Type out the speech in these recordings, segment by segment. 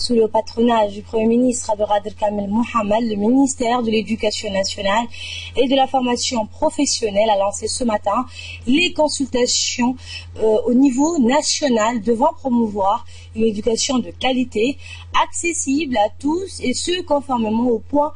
Sous le patronage du Premier ministre Abdelkader Kamel Mohamed, le ministère de l'Éducation nationale et de la formation professionnelle a lancé ce matin les consultations au niveau national devant promouvoir une éducation de qualité, accessible à tous et ce conformément au point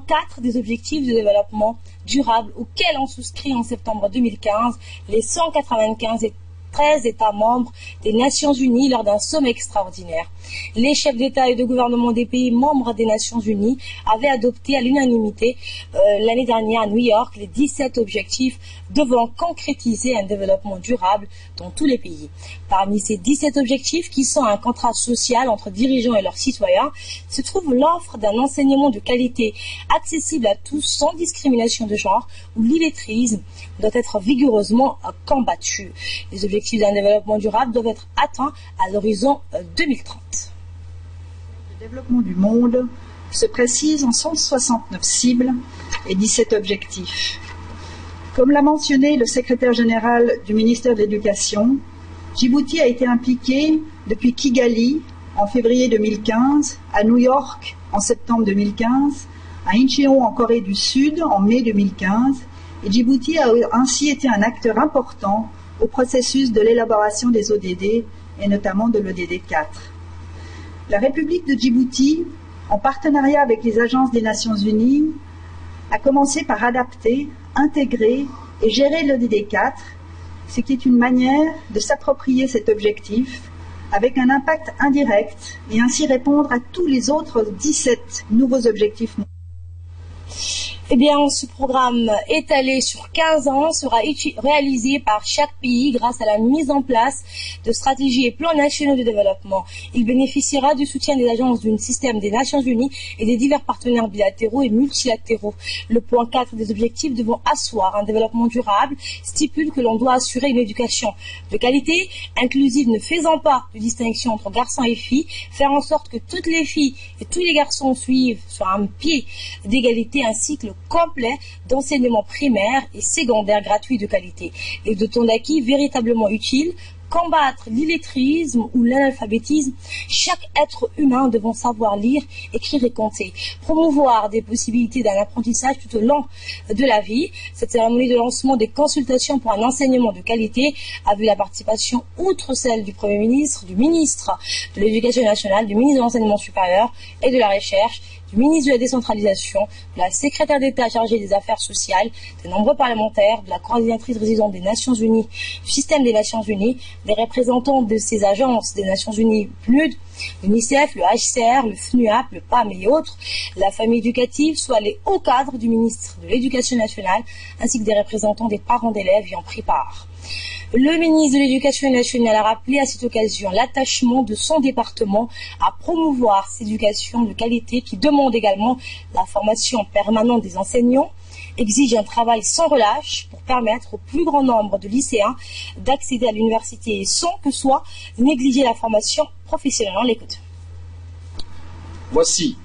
4 des objectifs de développement durable auxquels ont souscrit en septembre 2015 les 195 13 États membres des Nations Unies lors d'un sommet extraordinaire. Les chefs d'État et de gouvernement des pays membres des Nations Unies avaient adopté à l'unanimité l'année dernière à New York les 17 objectifs devant concrétiser un développement durable dans tous les pays. Parmi ces 17 objectifs qui sont un contrat social entre dirigeants et leurs citoyens se trouve l'offre d'un enseignement de qualité accessible à tous sans discrimination de genre où l'illettrisme doit être vigoureusement combattu. Les objectifs d'un développement durable doivent être atteints à l'horizon 2030. Le développement du monde se précise en 169 cibles et 17 objectifs. Comme l'a mentionné le secrétaire général du ministère de l'Éducation, Djibouti a été impliqué depuis Kigali en février 2015, à New York en septembre 2015, à Incheon en Corée du Sud en mai 2015, et Djibouti a ainsi été un acteur important au processus de l'élaboration des ODD et notamment de l'ODD 4. La République de Djibouti, en partenariat avec les agences des Nations Unies, a commencé par adapter, intégrer et gérer l'ODD 4, ce qui est une manière de s'approprier cet objectif avec un impact indirect et ainsi répondre à tous les autres 17 nouveaux objectifs. Eh bien, ce programme étalé sur 15 ans sera réalisé par chaque pays grâce à la mise en place de stratégies et plans nationaux de développement. Il bénéficiera du soutien des agences du système des Nations Unies et des divers partenaires bilatéraux et multilatéraux. Le point 4 des objectifs devant asseoir un développement durable stipule que l'on doit assurer une éducation de qualité, inclusive ne faisant pas de distinction entre garçons et filles, faire en sorte que toutes les filles et tous les garçons suivent sur un pied d'égalité un cycle complet d'enseignement primaire et secondaire gratuit de qualité et de temps d'acquis véritablement utile, combattre l'illettrisme ou l'analphabétisme, chaque être humain devant savoir lire, écrire et compter, promouvoir des possibilités d'un apprentissage tout au long de la vie. Cette cérémonie de lancement des consultations pour un enseignement de qualité a vu la participation, outre celle du Premier ministre, du ministre de l'Éducation nationale, du ministre de l'Enseignement supérieur et de la Recherche, du ministre de la Décentralisation, de la secrétaire d'État chargée des Affaires sociales, de nombreux parlementaires, de la coordinatrice résidente des Nations Unies, du système des Nations Unies, des représentants de ces agences des Nations Unies, PNUD, l'UNICEF, le HCR, le FNUAP, le PAM et autres, la famille éducative, soit les hauts cadres du ministre de l'Éducation nationale, ainsi que des représentants des parents d'élèves y ont pris part. Le ministre de l'Éducation nationale a rappelé à cette occasion l'attachement de son département à promouvoir cette éducation de qualité qui demande également la formation permanente des enseignants, exige un travail sans relâche pour permettre au plus grand nombre de lycéens d'accéder à l'université sans que soit négligée la formation professionnelle. On l'écoute. Voici,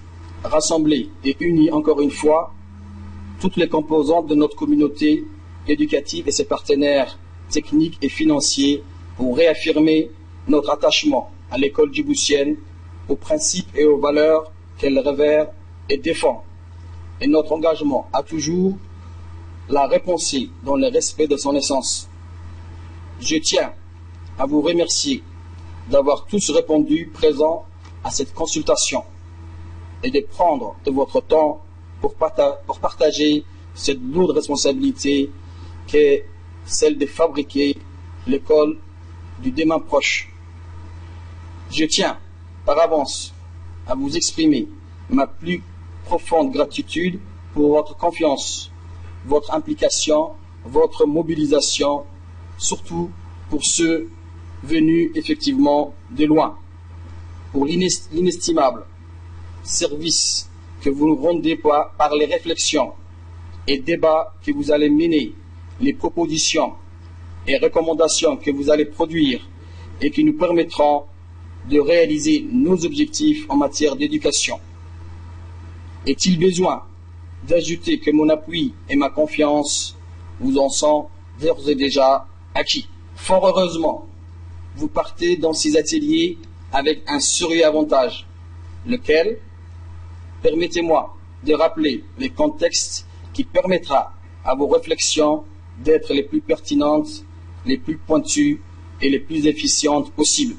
rassemblées et unies encore une fois, toutes les composantes de notre communauté éducative et ses partenaires techniques et financiers pour réaffirmer notre attachement à l'école djiboutienne, aux principes et aux valeurs qu'elle révère et défend, et notre engagement à toujours la réponser dans le respect de son essence. Je tiens à vous remercier d'avoir tous répondu présents à cette consultation et de prendre de votre temps pour partager cette lourde responsabilité qu'est celle de fabriquer l'école du demain proche. Je tiens par avance à vous exprimer ma plus profonde gratitude pour votre confiance, votre implication, votre mobilisation, surtout pour ceux venus effectivement de loin, pour l'inestimable service que vous nous rendez par les réflexions et débats que vous allez mener, les propositions et recommandations que vous allez produire et qui nous permettront de réaliser nos objectifs en matière d'éducation. Est-il besoin d'ajouter que mon appui et ma confiance vous en sont d'ores et déjà acquis? Fort heureusement, vous partez dans ces ateliers avec un sérieux avantage, lequel, permettez-moi de rappeler les contextes qui permettra à vos réflexions d'être les plus pertinentes, les plus pointues et les plus efficientes possibles.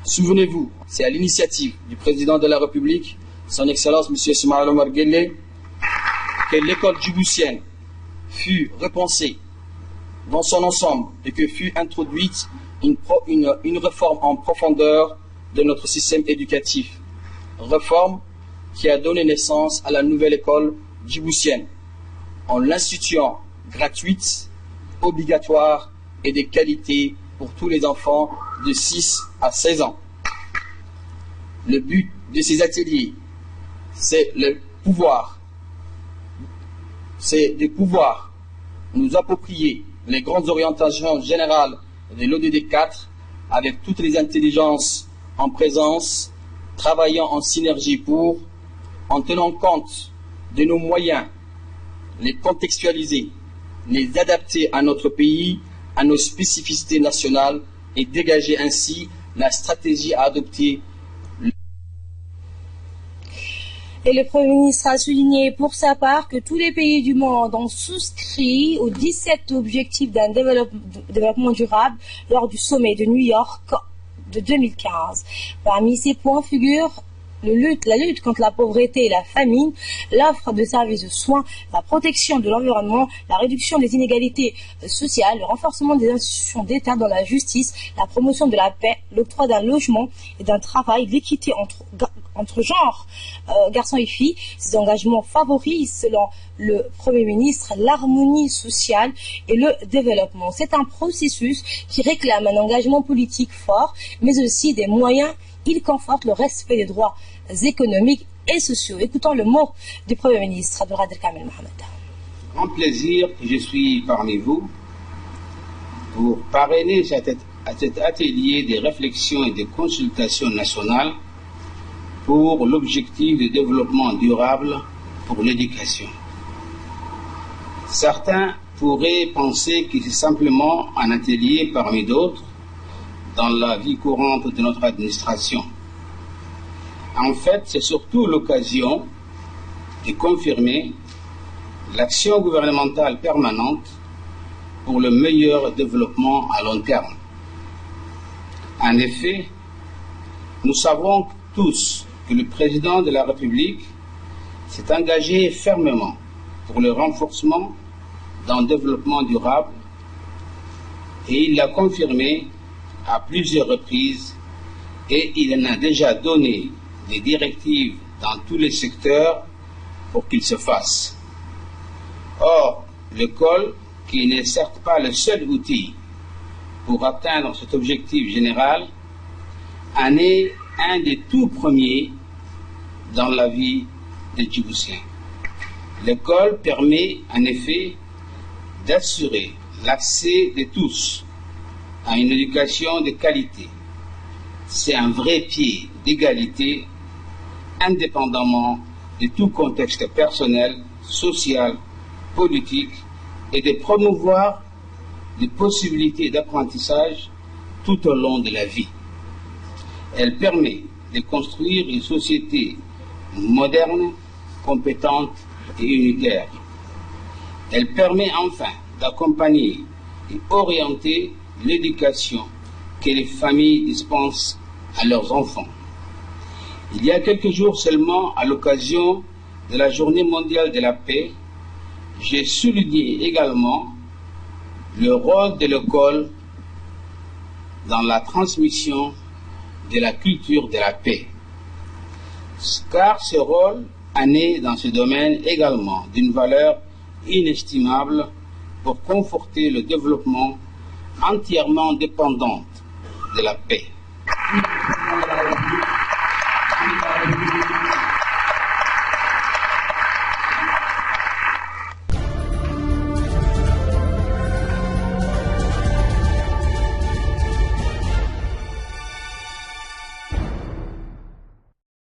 Souvenez-vous, c'est à l'initiative du président de la République, son Excellence M. Ismaïla Omar Guelleh, que l'école djiboutienne fut repensée dans son ensemble et que fut introduite une réforme en profondeur de notre système éducatif. Réforme qui a donné naissance à la nouvelle école djiboutienne, en l'instituant gratuite, obligatoire et de qualité pour tous les enfants de 6 à 16 ans. Le but de ces ateliers, c'est de pouvoir nous approprier les grandes orientations générales de l'ODD 4 avec toutes les intelligences en présence, travaillant en synergie en tenant compte de nos moyens, les contextualiser, les adapter à notre pays, à nos spécificités nationales et dégager ainsi la stratégie à adopter. Et le Premier ministre a souligné pour sa part que tous les pays du monde ont souscrit aux 17 objectifs d'un développement durable lors du sommet de New York de 2015. Parmi ces points figurent la lutte contre la pauvreté et la famine, l'offre de services de soins, la protection de l'environnement, la réduction des inégalités sociales, le renforcement des institutions d'État dans la justice, la promotion de la paix, l'octroi d'un logement et d'un travail, l'équité entre genres, garçons et filles. Ces engagements favorisent, selon le Premier ministre, l'harmonie sociale et le développement. C'est un processus qui réclame un engagement politique fort, mais aussi des moyens. Il conforte le respect des droits économiques et sociaux. Écoutons le mot du Premier ministre, Abdelkader Kamel Mohamed. Grand plaisir que je suis parmi vous pour parrainer cet atelier de réflexion et de consultation nationale pour l'objectif de développement durable pour l'éducation. Certains pourraient penser que c'est simplement un atelier parmi d'autres dans la vie courante de notre administration. En fait, c'est surtout l'occasion de confirmer l'action gouvernementale permanente pour le meilleur développement à long terme. En effet, nous savons tous que le président de la République s'est engagé fermement pour le renforcement d'un développement durable et il l'a confirmé à plusieurs reprises et il en a déjà donné des directives dans tous les secteurs pour qu'il se fasse. Or, l'école, qui n'est certes pas le seul outil pour atteindre cet objectif général, en est un des tout premiers dans la vie des Djiboutiens. L'école permet en effet d'assurer l'accès de tous à une éducation de qualité. C'est un vrai pied d'égalité, indépendamment de tout contexte personnel, social, politique, et de promouvoir des possibilités d'apprentissage tout au long de la vie. Elle permet de construire une société moderne, compétente et unitaire. Elle permet enfin d'accompagner et orienter l'éducation que les familles dispensent à leurs enfants. Il y a quelques jours seulement, à l'occasion de la Journée mondiale de la paix, j'ai souligné également le rôle de l'école dans la transmission de la culture de la paix. Car ce rôle en est dans ce domaine également d'une valeur inestimable pour conforter le développement entièrement dépendant de la paix.